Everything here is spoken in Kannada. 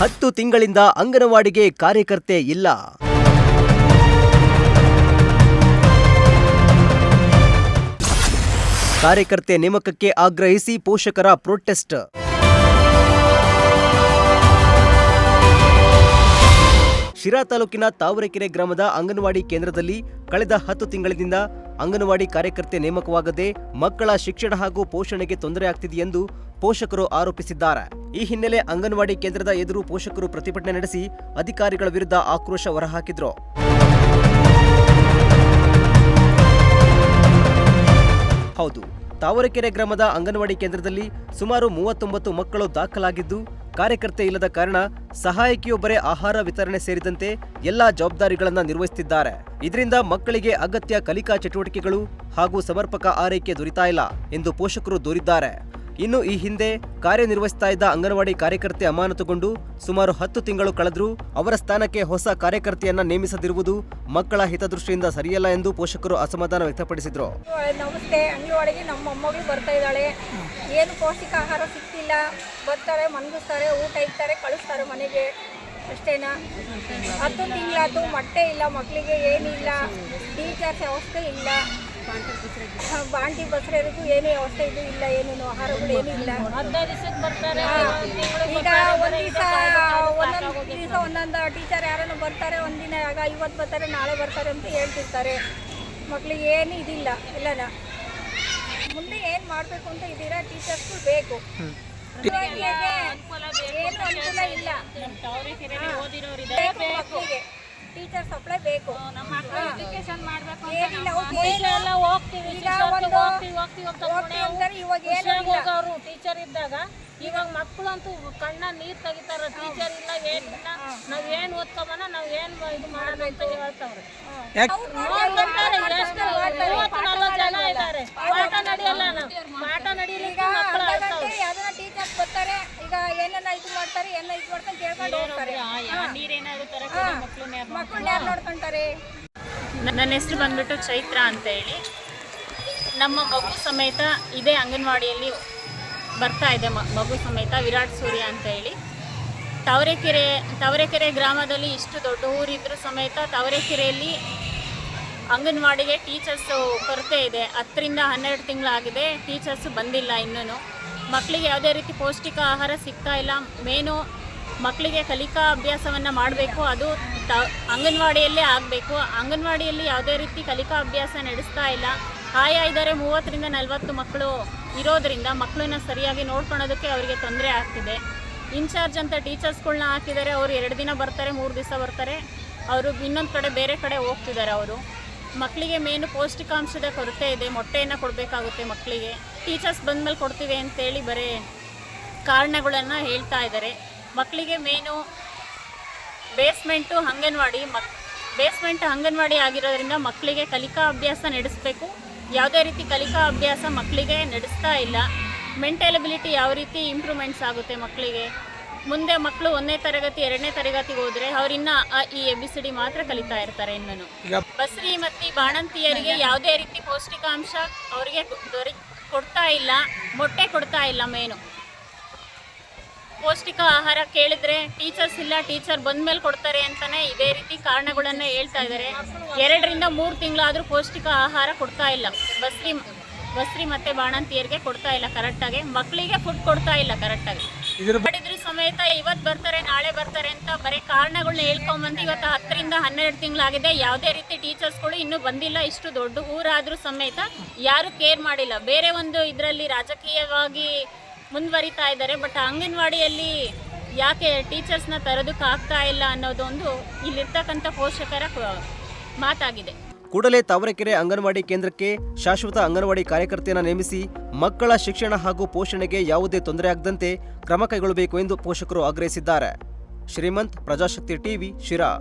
10 ತಿಂಗಳಿಂದ ಅಂಗನವಾಡಿಗೆ ಕಾರ್ಯಕರ್ತೆ ಇಲ್ಲ. ಕಾರ್ಯಕರ್ತೆ ನೇಮಕಕ್ಕೆ ಆಗ್ರಹಿಸಿ ಪೋಷಕರ ಪ್ರೊಟೆಸ್ಟ್. ಶಿರಾ ತಾಲೂಕಿನ ತಾವರೆಕೆರೆ ಗ್ರಾಮದ ಅಂಗನವಾಡಿ ಕೇಂದ್ರದಲ್ಲಿ ಕಳೆದ 10 ತಿಂಗಳಿನಿಂದ ಅಂಗನವಾಡಿ ಕಾರ್ಯಕರ್ತೆ ನೇಮಕವಾಗದೆ ಮಕ್ಕಳ ಶಿಕ್ಷಣ ಹಾಗೂ ಪೋಷಣೆಗೆ ತೊಂದರೆಯಾಗ್ತಿದೆ ಎಂದು ಪೋಷಕರು ಆರೋಪಿಸಿದ್ದಾರೆ. ಈ ಹಿನ್ನೆಲೆ ಅಂಗನವಾಡಿ ಕೇಂದ್ರದ ಎದುರು ಪೋಷಕರು ಪ್ರತಿಭಟನೆ ನಡೆಸಿ ಅಧಿಕಾರಿಗಳ ವಿರುದ್ಧ ಆಕ್ರೋಶ ಹೊರಹಾಕಿದ್ರು. ಹೌದು, ತಾವರೆಕೆರೆ ಗ್ರಾಮದ ಅಂಗನವಾಡಿ ಕೇಂದ್ರದಲ್ಲಿ ಸುಮಾರು 39 ಮಕ್ಕಳು ದಾಖಲಾಗಿದ್ದು, ಕಾರ್ಯಕರ್ತೆ ಇಲ್ಲದ ಕಾರಣ ಸಹಾಯಕಿಯೊಬ್ಬರೇ ಆಹಾರ ವಿತರಣೆ ಸೇರಿದಂತೆ ಎಲ್ಲಾ ಜವಾಬ್ದಾರಿಗಳನ್ನು ನಿರ್ವಹಿಸುತ್ತಿದ್ದಾರೆ. ಇದರಿಂದ ಮಕ್ಕಳಿಗೆ ಅಗತ್ಯ ಕಲಿಕಾ ಚಟುವಟಿಕೆಗಳು ಹಾಗೂ ಸಮರ್ಪಕ ಆರೈಕೆ ದೊರೀತಾ ಇಲ್ಲ ಎಂದು ಪೋಷಕರು ದೂರಿದ್ದಾರೆ. ಇನ್ನು ಈ ಹಿಂದೆ ಕಾರ್ಯನಿರ್ವಹಿಸ್ತಾ ಇದ್ದ ಅಂಗನವಾಡಿ ಕಾರ್ಯಕರ್ತೆ ಅಮಾನತುಗೊಂಡು ಸುಮಾರು 10 ತಿಂಗಳು ಕಳೆದರೂ ಅವರ ಸ್ಥಾನಕ್ಕೆ ಹೊಸ ಕಾರ್ಯಕರ್ತೆಯನ್ನ ನೇಮಿಸದಿರುವುದು ಮಕ್ಕಳ ಹಿತದೃಷ್ಟಿಯಿಂದ ಸರಿಯಲ್ಲ ಎಂದು ಪೋಷಕರು ಅಸಮಾಧಾನ ವ್ಯಕ್ತಪಡಿಸಿದರು. ನಮಸ್ತೆ, ಅಂಗನವಾಡಿಗೆ ನಮ್ಮ ಮೊಮ್ಮಗಳು ಬರ್ತಾ ಇದ್ದಾಳೆ. ಏನು ಪೌಷ್ಟಿಕ ಆಹಾರ ಸಿಗ್ತಿಲ್ಲ. ಬರ್ತಾರೆ, ಮನಗಿಸ್ತಾರೆ, ಊಟ ಇಡ್ತಾರೆ, ಕಳಿಸ್ತಾರೆ ಮನೆಗೆ, ಅಷ್ಟೇನಾ. 10 ತಿಂಗಳಾಯ್ತು, ಮೊಟ್ಟೆ ಇಲ್ಲ ಮಕ್ಕಳಿಗೆ, ಏನಿಲ್ಲ. ಟೀಚರ್ಸ್ ವ್ಯವಸ್ಥೆ ಇಲ್ಲ, ಬಾಂಟಿ ಬಸರಿಗೂ ಏನು ವ್ಯವಸ್ಥೆ ಇದು ಇಲ್ಲ, ಏನೇನು ಆಹಾರಗಳು ಏನೂ ಇಲ್ಲ. ಈಗ ಒಂದೊಂದು ದಿವಸ ಒಂದೊಂದು ಟೀಚರ್ ಯಾರನ್ನು ಬರ್ತಾರೆ, ಒಂದಿನ ಆಗ ಇವತ್ತು ಬರ್ತಾರೆ, ನಾಳೆ ಬರ್ತಾರೆ ಅಂತ ಹೇಳ್ತಿರ್ತಾರೆ. ಮಕ್ಕಳಿಗೆ ಏನು ಇದಿಲ್ಲ. ಎಲ್ಲನ ಮುಂದೆ ಏನು ಮಾಡಬೇಕು ಅಂತ ಇದ್ದೀರಾ? ಟೀಚರ್ಸ್ಗಳು ಬೇಕು. ಏನು ಅನುಕೂಲ ಇಲ್ಲ. ಮಕ್ಕಳಿಗೆ ಟೀಚರ್ ಸಪ್ಲೈ ಬೇಕು. ಏನಿಲ್ಲ, ಇವಾಗ ಏನು ಟೀಚರ್ ಇದ್ದಾಗ ಇವಾಗ ಮಕ್ಕಳಂತೂ ಕಣ್ಣ ನೀರು ತೆಗಿತಾರ. ಟೀಚರ್ ಇಲ್ಲ, ಏನಿಲ್ಲ, ನಾವೇನು ಓದ್ಕೊಂಬನ, ನಾವೇನು ಇದು ಮಾಡೋಣ ಅಂತ ಹೇಳ್ತಾವ್ರೆ. ಜನ ಇದ್ದಾರೆ, ಪಾಠ ನಡೆಯಲ್ಲ. ಪಾಠ ನಡೀಲಿಕ್ಕೆ ಯಾವ್ದನ್ನ ಟೀಚರ್ಸ್ ಬರ್ತಾರೆ, ಈಗ ಏನನ್ನ ಇದು ಮಾಡ್ತಾರೆ, ಎಲ್ಲ ಇದು ಮಾಡ್ಕೊಂಡು ಕೇಳ್ಕೊಂಡು ಹೋಗ್ತಾರೆ. ಮಕ್ಕಳನ್ನ ಯಾರು ನೋಡ್ಕೊಂತಾರೆ? ನನ್ನ ಹೆಸರು ಬಂದ್ಬಿಟ್ಟು ಚೈತ್ರ ಅಂತ ಹೇಳಿ. ನಮ್ಮ ಮಗು ಸಮೇತ ಇದೇ ಅಂಗನವಾಡಿಯಲ್ಲಿ ಬರ್ತಾ ಇದೆ. ಮಗು ಸಮೇತ ವಿರಾಟ್ ಸೂರ್ಯ ಅಂತ ಹೇಳಿ. ತಾವರೆಕೆರೆ ಗ್ರಾಮದಲ್ಲಿ ಇಷ್ಟು ದೊಡ್ಡ ಊರಿದ್ರೂ ಸಮೇತ ತಾವರೆಕೆರೆಯಲ್ಲಿ ಅಂಗನವಾಡಿಗೆ ಟೀಚರ್ಸು ಕೊರತೆ ಇದೆ. 10 ರಿಂದ 12 ತಿಂಗಳಾಗಿದೆ, ಟೀಚರ್ಸು ಬಂದಿಲ್ಲ. ಇನ್ನೂ ಮಕ್ಕಳಿಗೆ ಯಾವುದೇ ರೀತಿ ಪೌಷ್ಟಿಕ ಆಹಾರ ಸಿಗ್ತಾ ಇಲ್ಲ. ಮೇನು ಮಕ್ಕಳಿಗೆ ಕಲಿಕಾ ಅಭ್ಯಾಸವನ್ನು ಮಾಡಬೇಕು, ಅದು ಅಂಗನವಾಡಿಯಲ್ಲೇ ಆಗಬೇಕು. ಅಂಗನವಾಡಿಯಲ್ಲಿ ಯಾವುದೇ ರೀತಿ ಕಲಿಕಾ ಅಭ್ಯಾಸ ನಡೆಸ್ತಾ ಇಲ್ಲ. ಆಯಾ ಇದ್ದಾರೆ 30 ರಿಂದ 40 ಮಕ್ಕಳು ಇರೋದರಿಂದ ಮಕ್ಕಳನ್ನ ಸರಿಯಾಗಿ ನೋಡ್ಕೊಳೋದಕ್ಕೆ ಅವರಿಗೆ ತೊಂದರೆ ಆಗ್ತಿದೆ. ಇನ್ಚಾರ್ಜ್ ಅಂತ ಟೀಚರ್ಸ್ಗಳನ್ನ ಹಾಕಿದ್ದಾರೆ. ಅವರು 2 ದಿನ ಬರ್ತಾರೆ, 3 ದಿವಸ ಬರ್ತಾರೆ. ಅವರು ಇನ್ನೊಂದು ಕಡೆ ಬೇರೆ ಕಡೆ ಹೋಗ್ತಿದ್ದಾರೆ. ಅವರು ಮಕ್ಕಳಿಗೆ ಮೇನು ಪೌಷ್ಟಿಕಾಂಶದ ಕೊರತೆ ಇದೆ. ಮೊಟ್ಟೆಯನ್ನು ಕೊಡಬೇಕಾಗುತ್ತೆ ಮಕ್ಕಳಿಗೆ. ಟೀಚರ್ಸ್ ಬಂದಮೇಲೆ ಕೊಡ್ತೀವಿ ಅಂತೇಳಿ ಬರೀ ಕಾರಣಗಳನ್ನು ಹೇಳ್ತಾ ಇದ್ದಾರೆ. ಮಕ್ಕಳಿಗೆ ಮೇನು ಬೇಸ್ಮೆಂಟ್ ಅಂಗನವಾಡಿ ಆಗಿರೋದ್ರಿಂದ ಮಕ್ಕಳಿಗೆ ಕಲಿಕಾ ಅಭ್ಯಾಸ ನಡೆಸಬೇಕು. ಯಾವುದೇ ರೀತಿ ಕಲಿಕಾ ಅಭ್ಯಾಸ ಮಕ್ಕಳಿಗೆ ನಡೆಸ್ತಾ ಇಲ್ಲ. ಮೆಂಟಲ್ ಎಬಿಲಿಟಿ ಯಾವ ರೀತಿ ಇಂಪ್ರೂವ್ಮೆಂಟ್ಸ್ ಆಗುತ್ತೆ ಮಕ್ಕಳಿಗೆ? ಮುಂದೆ ಮಕ್ಕಳು 1ನೇ ತರಗತಿ 2ನೇ ತರಗತಿಗೆ ಹೋದರೆ ಅವರಿನ್ನ ಈ ABCD ಮಾತ್ರ ಕಲಿತಾ ಇರ್ತಾರೆ. ಇನ್ನೂ ಬಸ್ರಿ ಮತ್ತು ಬಾಣಂತಿಯರಿಗೆ ಯಾವುದೇ ರೀತಿ ಪೌಷ್ಟಿಕಾಂಶ ಅವರಿಗೆ ಕೊಡ್ತಾ ಇಲ್ಲ. ಮೊಟ್ಟೆ ಕೊಡ್ತಾ ಇಲ್ಲ. ಮೇನು ಪೌಷ್ಟಿಕ ಆಹಾರ ಕೇಳಿದ್ರೆ ಟೀಚರ್ಸ್ ಇಲ್ಲ, ಟೀಚರ್ ಬಂದಮೇಲೆ ಕೊಡ್ತಾರೆ ಅಂತಲೇ ಇದೇ ರೀತಿ ಕಾರಣಗಳನ್ನು ಹೇಳ್ತಾ ಇದ್ದಾರೆ. 2 ರಿಂದ 3 ತಿಂಗಳಾದರೂ ಪೌಷ್ಟಿಕ ಆಹಾರ ಕೊಡ್ತಾ ಇಲ್ಲ. ಬಸ್ರಿ ಮತ್ತು ಬಾಣಂತಿಯರಿಗೆ ಕೊಡ್ತಾ ಇಲ್ಲ ಕರೆಕ್ಟಾಗಿ. ಮಕ್ಕಳಿಗೆ ಫುಡ್ ಕೊಡ್ತಾ ಇಲ್ಲ ಕರೆಕ್ಟಾಗಿ. ಮಾಡಿದ್ರು ಸಮೇತ ಇವತ್ತು ಬರ್ತಾರೆ, ನಾಳೆ ಬರ್ತಾರೆ ಅಂತ ಬರೀ ಕಾರಣಗಳನ್ನ ಹೇಳ್ಕೊಂಬಂದು ಇವತ್ತು 10 ರಿಂದ 12 ತಿಂಗಳಾಗಿದೆ. ಯಾವುದೇ ರೀತಿ ಟೀಚರ್ಸ್ಗಳು ಇನ್ನೂ ಬಂದಿಲ್ಲ. ಇಷ್ಟು ದೊಡ್ಡ ಊರಾದರೂ ಸಮೇತ ಯಾರೂ ಕೇರ್ ಮಾಡಿಲ್ಲ. ಬೇರೆ ಒಂದು ಇದರಲ್ಲಿ ರಾಜಕೀಯವಾಗಿ ಮುಂದುವರಿತಾ ಇದ್ದಾರೆ. ಬಟ್ ಅಂಗನವಾಡಿಯಲ್ಲಿ ಯಾಕೆ ಟೀಚರ್ಸ್ನ ತರೋದಕ್ಕೆ ಆಗ್ತಾ ಇಲ್ಲ ಅನ್ನೋದೊಂದು ಇಲ್ಲಿರ್ತಕ್ಕಂಥ ಪೋಷಕರ ಮಾತಾಗಿದೆ. ಕೂಡಲೇ ತಾವರೆಕೆರೆ ಅಂಗನವಾಡಿ ಕೇಂದ್ರಕ್ಕೆ ಶಾಶ್ವತ ಅಂಗನವಾಡಿ ಕಾರ್ಯಕರ್ತೆಯನ್ನು ನೇಮಿಸಿ ಮಕ್ಕಳ ಶಿಕ್ಷಣ ಹಾಗೂ ಪೋಷಣೆಗೆ ಯಾವುದೇ ತೊಂದರೆಯಾಗದಂತೆ ಕ್ರಮ ಕೈಗೊಳ್ಳಬೇಕು ಎಂದು ಪೋಷಕರು ಆಗ್ರಹಿಸಿದ್ದಾರೆ. ಶ್ರೀಮಂತ್, ಪ್ರಜಾಶಕ್ತಿ ಟಿವಿ, ಶಿರಾ.